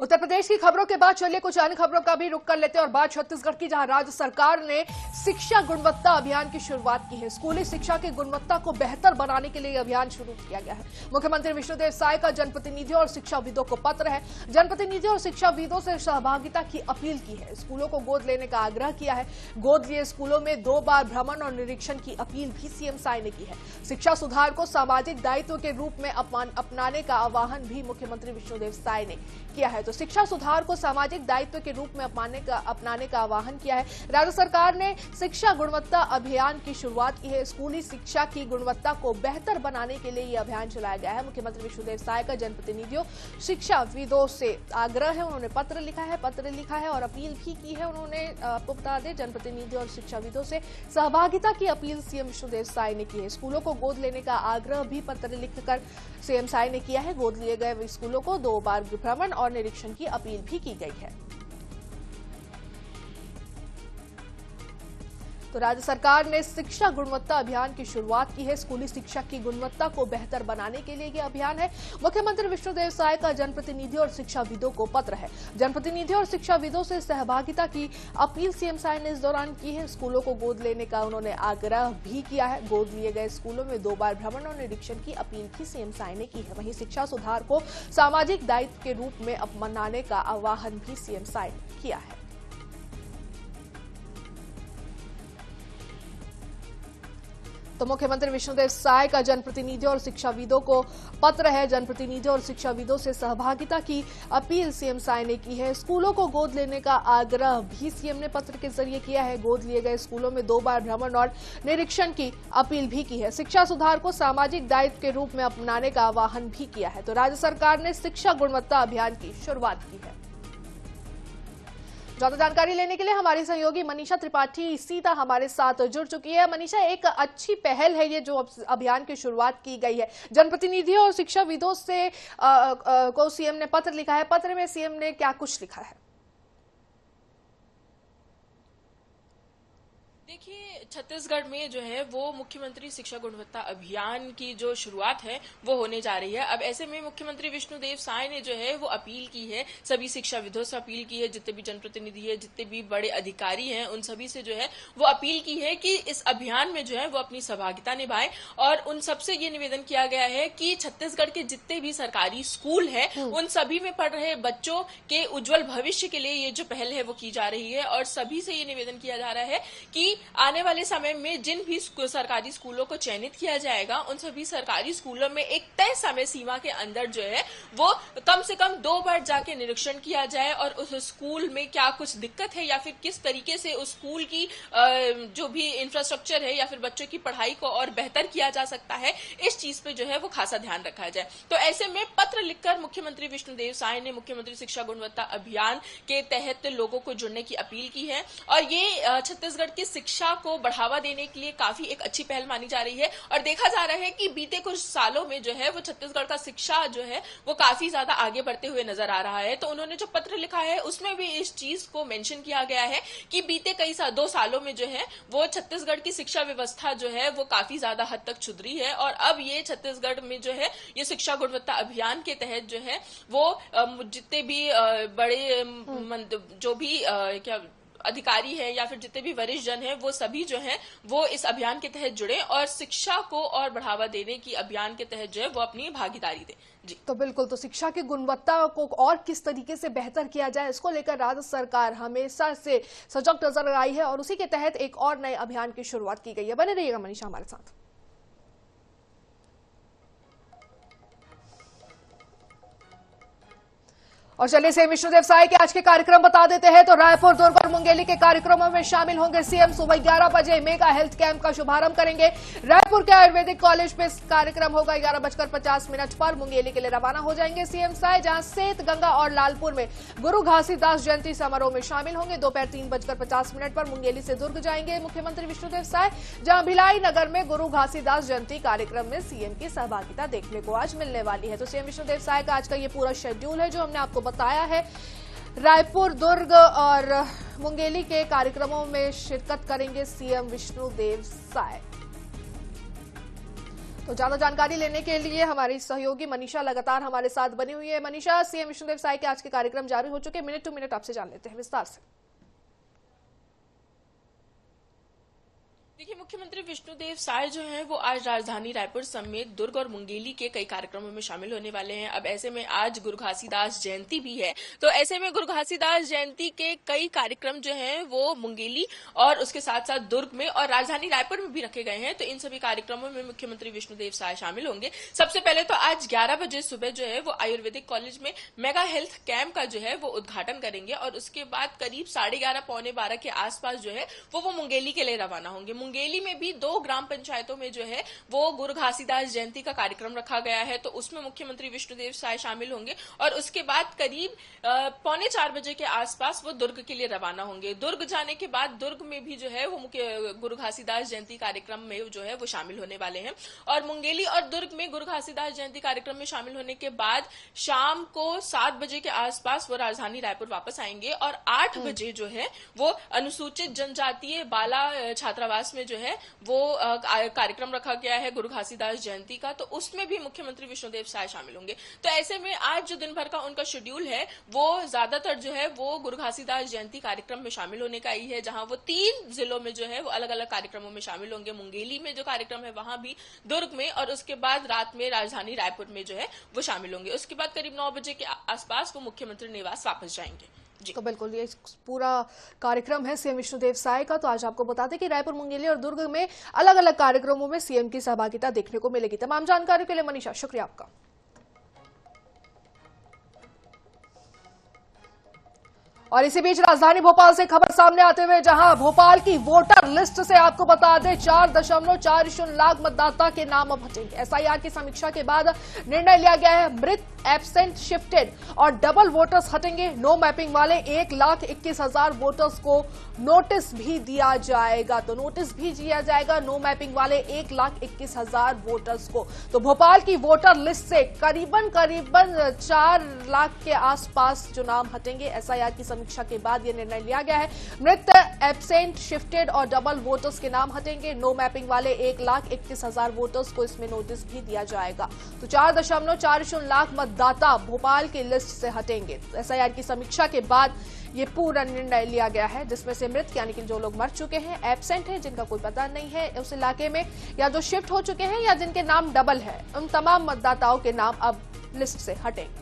उत्तर प्रदेश की खबरों के बाद चलिए कुछ अन्य खबरों का भी रुख कर लेते हैं और बात छत्तीसगढ़ की, जहां राज्य सरकार ने शिक्षा गुणवत्ता अभियान की शुरुआत की है। स्कूली शिक्षा की गुणवत्ता को बेहतर बनाने के लिए अभियान शुरू किया गया है। मुख्यमंत्री विष्णुदेव साय का जनप्रतिनिधियों और शिक्षाविदों को पत्र है। जनप्रतिनिधियों और शिक्षाविदों से सहभागिता की अपील की है। स्कूलों को गोद लेने का आग्रह किया है। गोद लिए स्कूलों में 2 बार भ्रमण और निरीक्षण की अपील भी सीएम साय ने की है। शिक्षा सुधार को सामाजिक दायित्व के रूप में अपनाने का आह्वान भी मुख्यमंत्री विष्णुदेव साय ने किया है। तो शिक्षा सुधार को सामाजिक दायित्व के रूप में अपनाने का आह्वान किया है। राज्य सरकार ने शिक्षा गुणवत्ता अभियान की शुरुआत की है। स्कूली शिक्षा की गुणवत्ता को बेहतर बनाने के लिए यह अभियान चलाया गया है। मुख्यमंत्री विष्णुदेव साय का जनप्रतिनिधियों शिक्षाविदों से आग्रह है। उन्होंने पत्र लिखा है और अपील भी की है। उन्होंने आपको बता दें, जनप्रतिनिधियों और शिक्षाविदों से सहभागिता की अपील सीएम विष्णुदेव साय ने की है। स्कूलों को गोद लेने का आग्रह भी पत्र लिखकर सीएम साय ने किया है। गोद लिए गए स्कूलों को 2 बार भ्रमण और निरीक्षण की अपील भी की गई है। तो राज्य सरकार ने शिक्षा गुणवत्ता अभियान की शुरुआत की है। स्कूली शिक्षा की गुणवत्ता को बेहतर बनाने के लिए यह अभियान है। मुख्यमंत्री विष्णुदेव साय का जनप्रतिनिधियों और शिक्षाविदों को पत्र है। जनप्रतिनिधियों और शिक्षाविदों से सहभागिता की अपील सीएम साय ने इस दौरान की है। स्कूलों को गोद लेने का उन्होंने आग्रह भी किया है। गोद लिए गए स्कूलों में 2 बार भ्रमण और निरीक्षण की अपील भी सीएम साय ने की है। वहीं शिक्षा सुधार को सामाजिक दायित्व के रूप में अपनाने का आह्वान भी सीएम साय ने किया है। तो मुख्यमंत्री विष्णुदेव साय का जनप्रतिनिधियों और शिक्षाविदों को पत्र है। जनप्रतिनिधियों और शिक्षाविदों से सहभागिता की अपील सीएम साय ने की है। स्कूलों को गोद लेने का आग्रह भी सीएम ने पत्र के जरिए किया है। गोद लिए गए स्कूलों में 2 बार भ्रमण और निरीक्षण की अपील भी की है। शिक्षा सुधार को सामाजिक दायित्व के रूप में अपनाने का आह्वान भी किया है। तो राज्य सरकार ने शिक्षा गुणवत्ता अभियान की शुरुआत की है। ज्यादा जानकारी लेने के लिए हमारी सहयोगी मनीषा त्रिपाठी सीधा हमारे साथ जुड़ चुकी है। मनीषा, एक अच्छी पहल है ये जो अभियान की शुरुआत की गई है। जनप्रतिनिधियों और शिक्षाविदों से को सीएम ने पत्र लिखा है। पत्र में सीएम ने क्या कुछ लिखा है? देखिए, छत्तीसगढ़ में जो है वो मुख्यमंत्री शिक्षा गुणवत्ता अभियान की जो शुरुआत है वो होने जा रही है। अब ऐसे में मुख्यमंत्री विष्णुदेव साय ने जो है वो अपील की है, सभी शिक्षाविदों से अपील की है, जितने भी जनप्रतिनिधि है, जितने भी बड़े अधिकारी हैं, उन सभी से जो है वो अपील की है कि इस अभियान में जो है वो अपनी सहभागिता निभाएं। और उन सबसे ये निवेदन किया गया है कि छत्तीसगढ़ के जितने भी सरकारी स्कूल है उन सभी में पढ़ रहे बच्चों के उज्जवल भविष्य के लिए ये जो पहल है वो की जा रही है। और सभी से ये निवेदन किया जा रहा है कि आने वाले समय में जिन भी सरकारी स्कूलों को चयनित किया जाएगा उन सभी सरकारी स्कूलों में एक तय समय सीमा के अंदर जो है वो कम से कम 2 बार जाके निरीक्षण किया जाए और उस स्कूल में क्या कुछ दिक्कत है या फिर किस तरीके से उस स्कूल की जो भी इंफ्रास्ट्रक्चर है या फिर बच्चों की पढ़ाई को और बेहतर किया जा सकता है, इस चीज पे जो है वो खासा ध्यान रखा जाए। तो ऐसे में पत्र लिखकर मुख्यमंत्री विष्णुदेव साय ने मुख्यमंत्री शिक्षा गुणवत्ता अभियान के तहत लोगों को जुड़ने की अपील की है। और ये छत्तीसगढ़ की शिक्षा को बढ़ावा देने के लिए काफी एक अच्छी पहल मानी जा रही है। और देखा जा रहा है कि बीते कुछ सालों में जो है वो छत्तीसगढ़ का शिक्षा जो है वो काफी ज्यादा आगे बढ़ते हुए नजर आ रहा है। तो उन्होंने जो पत्र लिखा है उसमें भी इस चीज को मेंशन किया गया है कि बीते 2 सालों में जो है वो छत्तीसगढ़ की शिक्षा व्यवस्था जो है वो काफी ज्यादा हद तक सुधरी है। और अब ये छत्तीसगढ़ में जो है ये शिक्षा गुणवत्ता अभियान के तहत जो है वो जितने भी बड़े जो भी क्या अधिकारी है या फिर जितने भी वरिष्ठ जन हैं वो सभी जो हैं वो इस अभियान के तहत जुड़े और शिक्षा को और बढ़ावा देने की अभियान के तहत जो है वो अपनी भागीदारी दें। जी तो बिल्कुल, तो शिक्षा की गुणवत्ता को और किस तरीके से बेहतर किया जाए इसको लेकर राज्य सरकार हमेशा से सजग नजर आई है और उसी के तहत एक और नए अभियान की शुरुआत की गई है। बने रहिएगा मनीषा हमारे साथ। और चलिए सीएम विष्णुदेव साय के आज के कार्यक्रम बता देते हैं। तो रायपुर, दुर्ग और मुंगेली के कार्यक्रमों में शामिल होंगे सीएम। सुबह 11 बजे मेगा हेल्थ कैंप का शुभारंभ करेंगे। रायपुर के आयुर्वेदिक कॉलेज में कार्यक्रम होगा। 11:50 पर मुंगेली के लिए रवाना हो जाएंगे सीएम साय, जहां सेत गंगा और लालपुर में गुरु घासीदास जयंती समारोह में शामिल होंगे। दोपहर 3:50 पर मुंगेली से दुर्ग जाएंगे मुख्यमंत्री विष्णुदेव साय, जहां भिलाई नगर में गुरु घासीदास जयंती कार्यक्रम में सीएम की सहभागिता देखने को आज मिलने वाली है। तो सीएम विष्णुदेव साय का आज का ये पूरा शेड्यूल है जो हमने आपको बताया है। रायपुर, दुर्ग और मुंगेली के कार्यक्रमों में शिरकत करेंगे सीएम विष्णुदेव साय। तो ज्यादा जानकारी लेने के लिए हमारी सहयोगी मनीषा लगातार हमारे साथ बनी हुई है। मनीषा, सीएम विष्णुदेव साय के आज के कार्यक्रम जारी हो चुके, मिनट टू मिनट आपसे जान लेते हैं विस्तार से। देखिए, मुख्यमंत्री विष्णुदेव साय जो हैं वो आज राजधानी रायपुर समेत दुर्ग और मुंगेली के कई कार्यक्रमों में शामिल होने वाले हैं। अब ऐसे में आज गुरु घासीदास जयंती भी है, तो ऐसे में गुरु घासीदास जयंती के कई कार्यक्रम जो हैं वो मुंगेली और उसके साथ साथ दुर्ग में और राजधानी रायपुर में भी रखे गए हैं। तो इन सभी कार्यक्रमों में मुख्यमंत्री विष्णुदेव साय शामिल होंगे। सबसे पहले तो आज 11 बजे सुबह जो है वो आयुर्वेदिक कॉलेज में मेगा हेल्थ कैंप का जो है वो उद्घाटन करेंगे और उसके बाद करीब 11:30 पौने 12 के आसपास जो है वो मुंगेली के लिए रवाना होंगे। मुंगेली में भी 2 ग्राम पंचायतों में जो है वो गुरु घासीदास जयंती का कार्यक्रम रखा गया है, तो उसमें मुख्यमंत्री विष्णुदेव साय शामिल होंगे और उसके बाद करीब पौने 4 बजे के आसपास वो दुर्ग के लिए रवाना होंगे। दुर्ग जाने के बाद दुर्ग में भी जो है वो मुख्य गुरु घासीदास जयंती कार्यक्रम में जो है वो शामिल होने वाले हैं और मुंगेली और दुर्ग में गुरु घासीदास जयंती कार्यक्रम में शामिल होने के बाद शाम को 7 बजे के आसपास वो राजधानी रायपुर वापस आएंगे और 8 बजे जो है वो अनुसूचित जनजातीय बाला छात्रावास में जो है वो कार्यक्रम रखा गया है गुरु घासीदास जयंती का, तो उसमें भी मुख्यमंत्री विष्णुदेव साय शामिल होंगे। तो ऐसे में आज जो दिन भर का उनका शेड्यूल है वो ज्यादातर जो है वो गुरु घासीदास जयंती कार्यक्रम में शामिल होने का ही है, जहां वो 3 जिलों में जो है वो अलग अलग कार्यक्रमों में शामिल होंगे। मुंगेली में जो कार्यक्रम है वहां भी, दुर्ग में और उसके बाद रात में राजधानी रायपुर में जो है वो शामिल होंगे। उसके बाद करीब 9 बजे के आसपास वो मुख्यमंत्री निवास वापस जाएंगे। तो बिल्कुल ये पूरा कार्यक्रम है सीएम विष्णुदेव साय का। तो आज आपको बता दें कि रायपुर, मुंगेली और दुर्ग में अलग अलग कार्यक्रमों में सीएम की सहभागिता देखने को मिलेगी। तमाम जानकारी के लिए मनीषा, शुक्रिया आपका। और इसी बीच राजधानी भोपाल से खबर सामने आते हुए, जहां भोपाल की वोटर लिस्ट से आपको बता दें 4.40 लाख मतदाता के नाम अब हटेंगे। एसआईआर की समीक्षा के बाद निर्णय लिया गया है, मृत, एब्सेंट, शिफ्टेड और डबल वोटर्स हटेंगे। नो मैपिंग वाले 1,21,000 वोटर्स को नोटिस भी दिया जाएगा। तो नोटिस भी दिया जाएगा नो मैपिंग वाले 1,21,000 वोटर्स को। तो भोपाल की वोटर लिस्ट से करीबन 4 लाख के आसपास जो नाम हटेंगे। एसआईआर की समीक्षा के बाद यह निर्णय लिया गया है। मृत, एब्सेंट, शिफ्टेड और डबल वोटर्स के नाम हटेंगे। नो मैपिंग वाले 1,21,000 वोटर्स को इसमें नोटिस भी दिया जाएगा। तो 4.40 लाख मतदाता भोपाल की लिस्ट से हटेंगे। एसआईआर की समीक्षा के बाद ये पूरा निर्णय लिया गया है, जिसमें से मृत यानी कि जो लोग मर चुके हैं, एब्सेंट हैं जिनका कोई पता नहीं है उस इलाके में, या जो शिफ्ट हो चुके हैं या जिनके नाम डबल है, उन तमाम मतदाताओं के नाम अब लिस्ट से हटेंगे।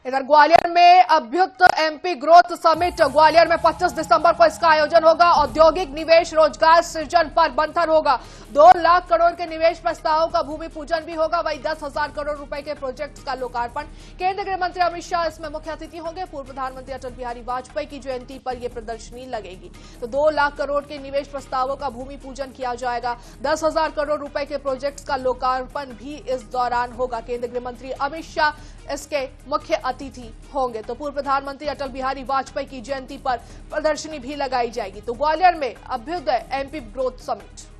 इधर ग्वालियर में अभ्युत एमपी ग्रोथ समिट, ग्वालियर में 25 दिसंबर को इसका आयोजन होगा। औद्योगिक निवेश, रोजगार सृजन पर मंथन होगा। 2 लाख करोड़ के निवेश प्रस्तावों का भूमि पूजन भी होगा। वहीं 10,000 करोड़ रुपए के प्रोजेक्ट्स का लोकार्पण। केंद्रीय गृह मंत्री अमित शाह इसमें मुख्य अतिथि होंगे। पूर्व प्रधानमंत्री अटल बिहारी वाजपेयी की जयंती पर यह प्रदर्शनी लगेगी। तो 2 लाख करोड़ के निवेश प्रस्तावों का भूमि पूजन किया जाएगा। 10,000 करोड़ रुपए के प्रोजेक्ट्स का लोकार्पण भी इस दौरान होगा। केंद्रीय गृह मंत्री अमित शाह इसके मुख्य अतिथि होंगे। तो पूर्व प्रधानमंत्री अटल बिहारी वाजपेयी की जयंती पर प्रदर्शनी भी लगाई जाएगी। तो ग्वालियर में अभ्युदय एमपी ग्रोथ समिट।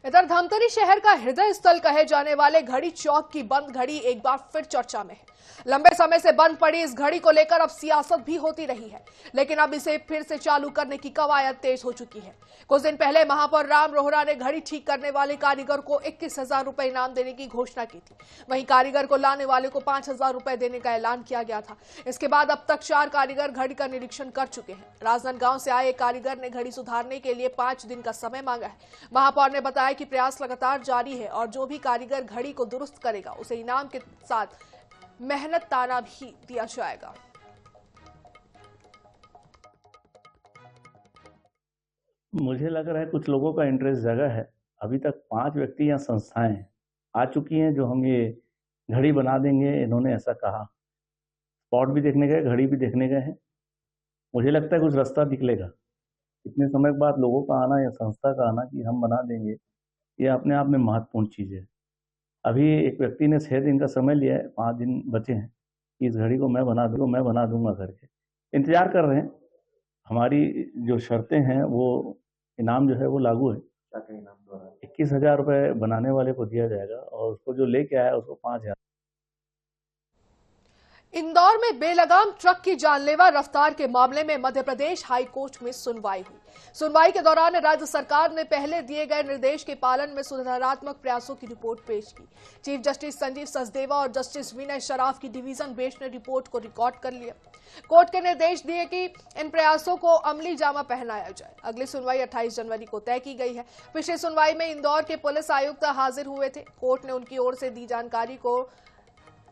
इधर धमतरी शहर का हृदय स्थल कहे जाने वाले घड़ी चौक की बंद घड़ी एक बार फिर चर्चा में है। लंबे समय से बंद पड़ी इस घड़ी को लेकर अब सियासत भी होती रही है, लेकिन अब इसे फिर से चालू करने की कवायद तेज हो चुकी है। कुछ दिन पहले महापौर राम रोहरा ने घड़ी ठीक करने वाले कारीगर को 21,000 रुपए इनाम देने की घोषणा की थी। वहीं कारीगर को लाने वाले को 5,000 रुपए देने का ऐलान किया गया था। इसके बाद अब तक 4 कारीगर घड़ी का निरीक्षण कर चुके हैं। राजनांदगांव से आए एक कारीगर ने घड़ी सुधारने के लिए 5 दिन का समय मांगा है। महापौर ने बताया कि प्रयास लगातार जारी है और जो भी कारीगर घड़ी को दुरुस्त करेगा उसे इनाम के साथ मेहनत ताना भी दिया जाएगा। मुझे लग रहा है कुछ लोगों का इंटरेस्ट जगा है। अभी तक 5 व्यक्ति या संस्थाएं आ चुकी हैं जो हम ये घड़ी बना देंगे, इन्होंने ऐसा कहा। स्पॉट भी देखने गए, घड़ी भी देखने गए हैं। मुझे लगता है कुछ रास्ता निकलेगा। इतने समय के बाद लोगों का आना या संस्था का आना कि हम बना देंगे, ये अपने आप में महत्वपूर्ण चीज़ है। अभी एक व्यक्ति ने 6 दिन का समय लिया है, 5 दिन बचे हैं कि इस घड़ी को मैं बना दूंगा करके इंतजार कर रहे हैं। हमारी जो शर्तें हैं वो इनाम जो है वो लागू है। 21,000 रुपये बनाने वाले को दिया जाएगा और उसको जो लेके आया उसको 5,000। इंदौर में बेलगाम ट्रक की जानलेवा रफ्तार के मामले में मध्य प्रदेश हाई कोर्ट में सुनवाई हुई। सुनवाई के दौरान राज्य सरकार ने पहले दिए गए निर्देश के पालन में सुधारात्मक प्रयासों की रिपोर्ट पेश की। चीफ जस्टिस संजीव सचदेवा और जस्टिस विनय शराफ की डिवीजन बेंच ने रिपोर्ट को रिकॉर्ड कर लिया। कोर्ट के निर्देश दिए कि इन प्रयासों को अमली जामा पहनाया जाए। अगली सुनवाई 28 जनवरी को तय की गई है। पिछली सुनवाई में इंदौर के पुलिस आयुक्त हाजिर हुए थे। कोर्ट ने उनकी ओर से दी जानकारी को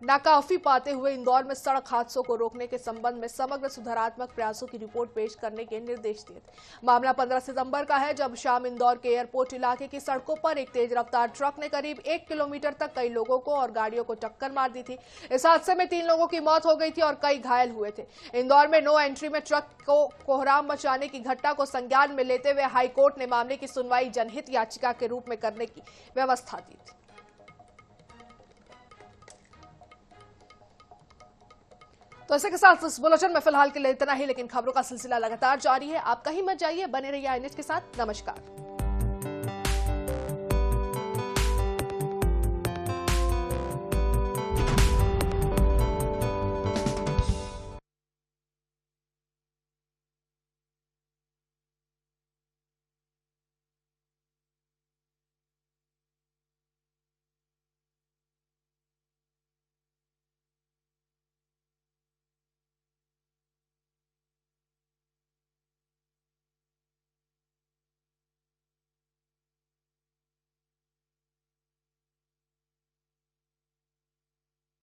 नाकाफी पाते हुए इंदौर में सड़क हादसों को रोकने के संबंध में समग्र सुधारात्मक प्रयासों की रिपोर्ट पेश करने के निर्देश दिए थे। मामला 15 सितंबर का है, जब शाम इंदौर के एयरपोर्ट इलाके की सड़कों पर एक तेज रफ्तार ट्रक ने करीब 1 किलोमीटर तक कई लोगों को और गाड़ियों को टक्कर मार दी थी। इस हादसे में 3 लोगों की मौत हो गई थी और कई घायल हुए थे। इंदौर में नो एंट्री में ट्रक को कोहराम मचाने की घटना को संज्ञान में लेते हुए हाईकोर्ट ने मामले की सुनवाई जनहित याचिका के रूप में करने की व्यवस्था दी थी। तो इसी के साथ इस बुलेटिन में फिलहाल के लिए इतना ही, लेकिन खबरों का सिलसिला लगातार जारी है। आप कहीं मत जाइए, बने रहिए आई न्यूज़ के साथ। नमस्कार।